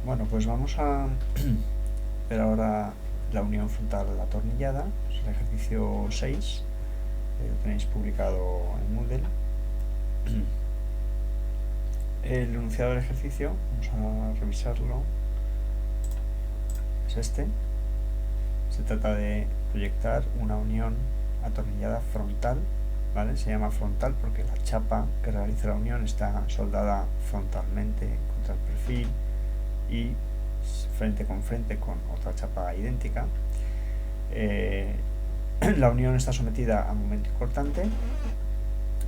Bueno, pues vamos a ver ahora la unión frontal atornillada. Es el ejercicio 6, lo tenéis publicado en Moodle. El enunciado del ejercicio, vamos a revisarlo, es este. Se trata de proyectar una unión atornillada frontal, ¿vale? Se llama frontal porque la chapa que realiza la unión está soldada frontalmente contra el perfil y frente con frente con otra chapa idéntica. La unión está sometida a momento cortante.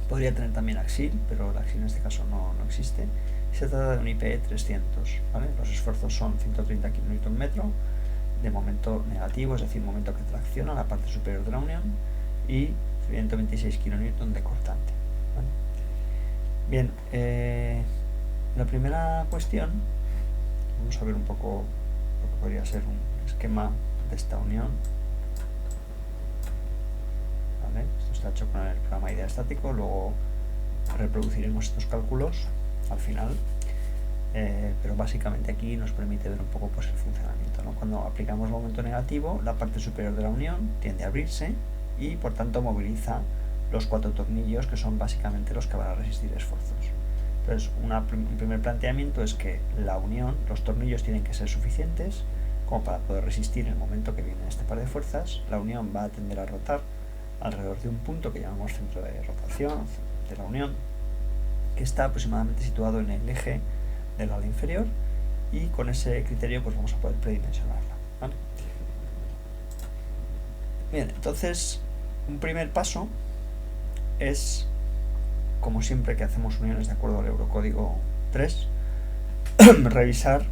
Podría tener también axil, pero el axil en este caso no existe. Se trata de un IPE 300, ¿vale? Los esfuerzos son 130 kN de momento negativo, es decir, momento que tracciona la parte superior de la unión, y 126 kN de cortante, ¿vale? Bien, la primera cuestión, vamos a ver un poco lo que podría ser un esquema de esta unión. ¿Vale? Esto está hecho con el programa IDEA estático, luego reproduciremos estos cálculos al final, pero básicamente aquí nos permite ver un poco pues, el funcionamiento, ¿no? Cuando aplicamos momento negativo, la parte superior de la unión tiende a abrirse y por tanto moviliza los 4 tornillos que son básicamente los que van a resistir esfuerzos. Entonces, un primer planteamiento es que la unión, los tornillos tienen que ser suficientes como para poder resistir en el momento que viene este par de fuerzas. La unión va a tender a rotar alrededor de un punto que llamamos centro de rotación de la unión, que está aproximadamente situado en el eje del ala inferior, y con ese criterio pues vamos a poder predimensionarla, ¿vale? Bien, entonces un primer paso es, como siempre que hacemos uniones de acuerdo al Eurocódigo 3, revisar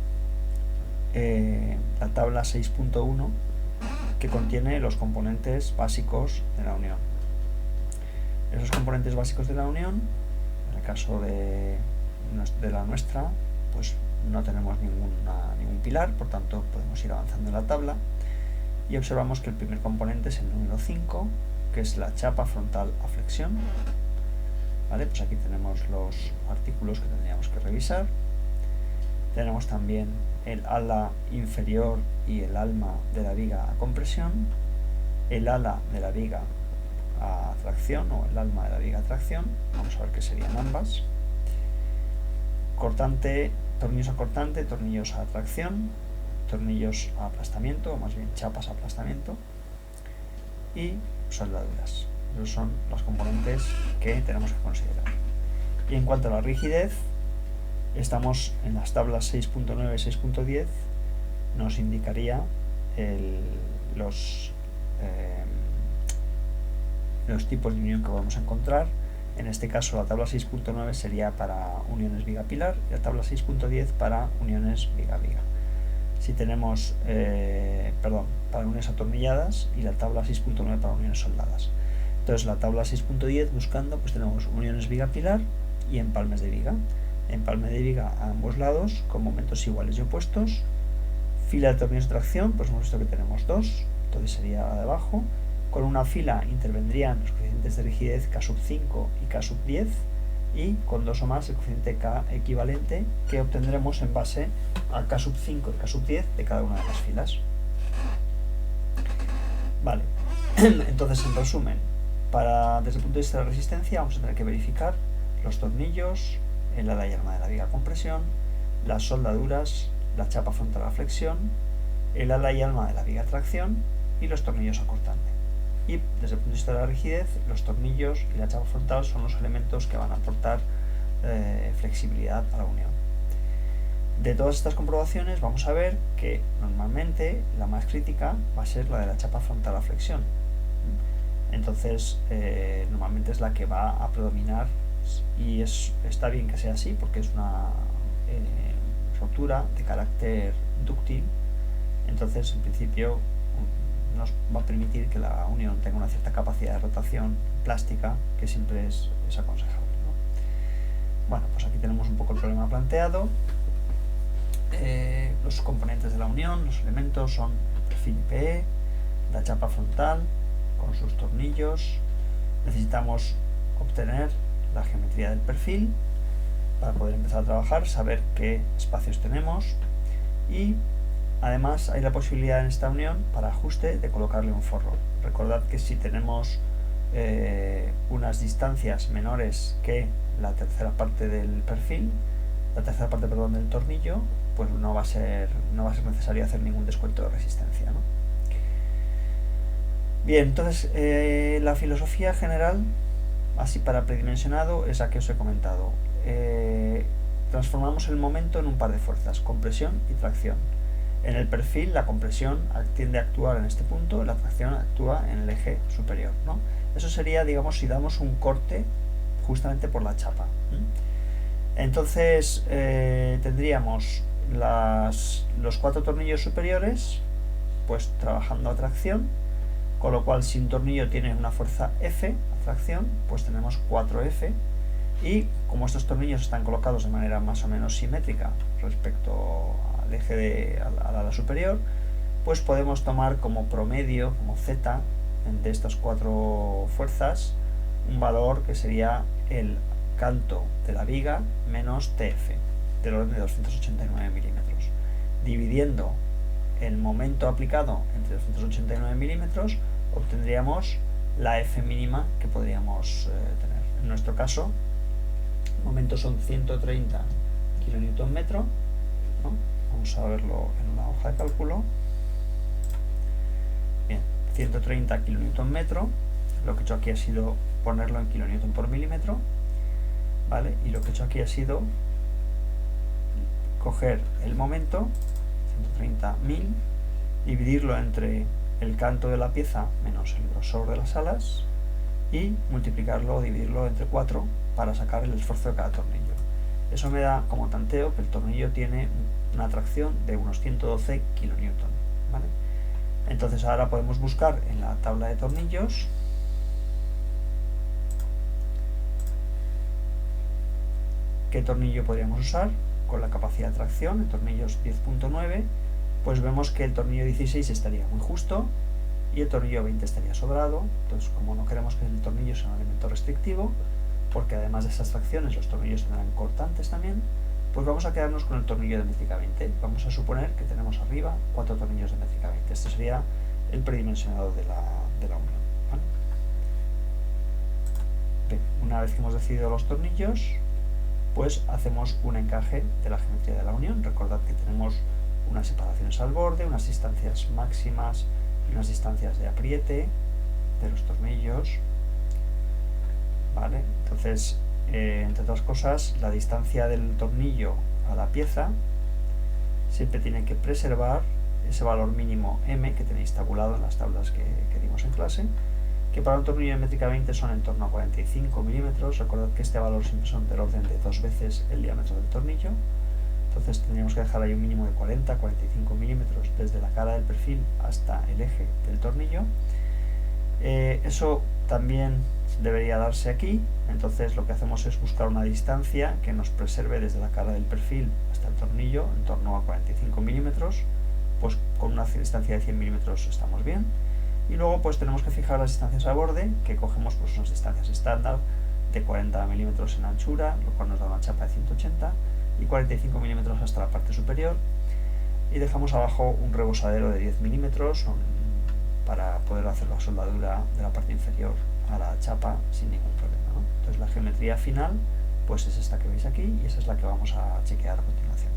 la tabla 6.1 que contiene los componentes básicos de la unión. Esos componentes básicos de la unión, en el caso de la nuestra, pues no tenemos ningún pilar, por tanto podemos ir avanzando en la tabla y observamos que el primer componente es el número 5, que es la chapa frontal a flexión, ¿vale? Pues aquí tenemos los artículos que tendríamos que revisar. Tenemos también el ala inferior y el alma de la viga a compresión, el ala de la viga a tracción o el alma de la viga a tracción, vamos a ver qué serían ambas. Cortante, tornillos a cortante, tornillos a tracción, tornillos a aplastamiento, o más bien chapas a aplastamiento, y soldaduras. Esos son los componentes que tenemos que considerar. Y en cuanto a la rigidez, estamos en las tablas 6.9 y 6.10, nos indicaría los tipos de unión que vamos a encontrar. En este caso la tabla 6.9 sería para uniones viga-pilar y la tabla 6.10 para uniones viga-viga. Si tenemos, para uniones atornilladas, y la tabla 6.9 para uniones soldadas. Entonces la tabla 6.10 buscando, pues tenemos uniones viga-pilar y empalmes de viga. Empalme de viga a ambos lados con momentos iguales y opuestos. Fila de tornillos de tracción, pues hemos visto que tenemos 2, entonces sería la de abajo. Con una fila intervendrían los coeficientes de rigidez K5 y K10, y con 2 o más el coeficiente K equivalente, que obtendremos en base a K5 y K10 de cada una de las filas. Vale, entonces en resumen, desde el punto de vista de la resistencia vamos a tener que verificar los tornillos, el ala y alma de la viga a compresión, las soldaduras, la chapa frontal a flexión, el ala y alma de la viga a tracción y los tornillos a cortante. Y desde el punto de vista de la rigidez, los tornillos y la chapa frontal son los elementos que van a aportar flexibilidad a la unión. De todas estas comprobaciones vamos a ver que normalmente la más crítica va a ser la de la chapa frontal a flexión. Entonces normalmente es la que va a predominar, y está bien que sea así porque es una rotura de carácter dúctil. Entonces en principio nos va a permitir que la unión tenga una cierta capacidad de rotación plástica, que siempre es aconsejable, ¿no? Bueno, pues aquí tenemos un poco el problema planteado. Los componentes de la unión, los elementos son el perfil IPE, la chapa frontal con sus tornillos. Necesitamos obtener la geometría del perfil para poder empezar a trabajar, saber qué espacios tenemos, y además hay la posibilidad en esta unión para ajuste de colocarle un forro. Recordad que si tenemos unas distancias menores que la tercera parte del perfil, del tornillo, pues no va a ser necesario hacer ningún descuento de resistencia, ¿no? Bien, entonces la filosofía general, así para predimensionado, es la que os he comentado. Transformamos el momento en un par de fuerzas, compresión y tracción. En el perfil la compresión tiende a actuar en este punto, la tracción actúa en el eje superior, ¿no? Eso sería, digamos, si damos un corte justamente por la chapa. Entonces tendríamos los 4 tornillos superiores pues trabajando a tracción, con lo cual si un tornillo tiene una fuerza F, a tracción, pues tenemos 4F, y como estos tornillos están colocados de manera más o menos simétrica respecto al eje al ala superior, pues podemos tomar como promedio, como Z, de estas 4 fuerzas, un valor que sería el canto de la viga menos TF, del orden de 289 milímetros. Dividiendo el momento aplicado entre 289 milímetros, obtendríamos la F mínima que podríamos tener. En nuestro caso, el momento son 130 kN metro, ¿no? Vamos a verlo en una hoja de cálculo. Bien, 130 kN metro, lo que he hecho aquí ha sido ponerlo en kN por milímetro, ¿vale? Y lo que he hecho aquí ha sido coger el momento, 130.000, dividirlo entre el canto de la pieza menos el grosor de las alas y multiplicarlo o dividirlo entre 4 para sacar el esfuerzo de cada tornillo. Eso me da como tanteo que el tornillo tiene una tracción de unos 112 kN, ¿vale? Entonces ahora podemos buscar en la tabla de tornillos qué tornillo podríamos usar con la capacidad de tracción. En tornillos 10.9, pues vemos que el tornillo 16 estaría muy justo y el tornillo 20 estaría sobrado. Entonces, como no queremos que el tornillo sea un elemento restrictivo, porque además de esas tracciones los tornillos tendrán cortantes también, pues vamos a quedarnos con el tornillo de métrica 20. Vamos a suponer que tenemos arriba 4 tornillos de métrica 20. Este sería el predimensionado de la unión, ¿vale? Bien, una vez que hemos decidido los tornillos, pues hacemos un encaje de la geometría de la unión. Recordad que tenemos unas separaciones al borde, unas distancias máximas y unas distancias de apriete de los tornillos, ¿vale? Entonces, entre otras cosas, la distancia del tornillo a la pieza siempre tiene que preservar ese valor mínimo M que tenéis tabulado en las tablas que dimos en clase, que para un tornillo de métrica 20 son en torno a 45 milímetros. Recordad que este valor siempre son del orden de 2 veces el diámetro del tornillo. Entonces tendríamos que dejar ahí un mínimo de 40-45 milímetros desde la cara del perfil hasta el eje del tornillo. Eso también debería darse aquí. Entonces lo que hacemos es buscar una distancia que nos preserve desde la cara del perfil hasta el tornillo en torno a 45 milímetros. Pues con una distancia de 100 milímetros estamos bien. Y luego pues tenemos que fijar las distancias a borde, que cogemos pues unas distancias estándar de 40 milímetros en anchura, lo cual nos da una chapa de 180, y 45 milímetros hasta la parte superior, y dejamos abajo un rebosadero de 10 milímetros para poder hacer la soldadura de la parte inferior a la chapa sin ningún problema, ¿no? Entonces la geometría final pues es esta que veis aquí, y esa es la que vamos a chequear a continuación.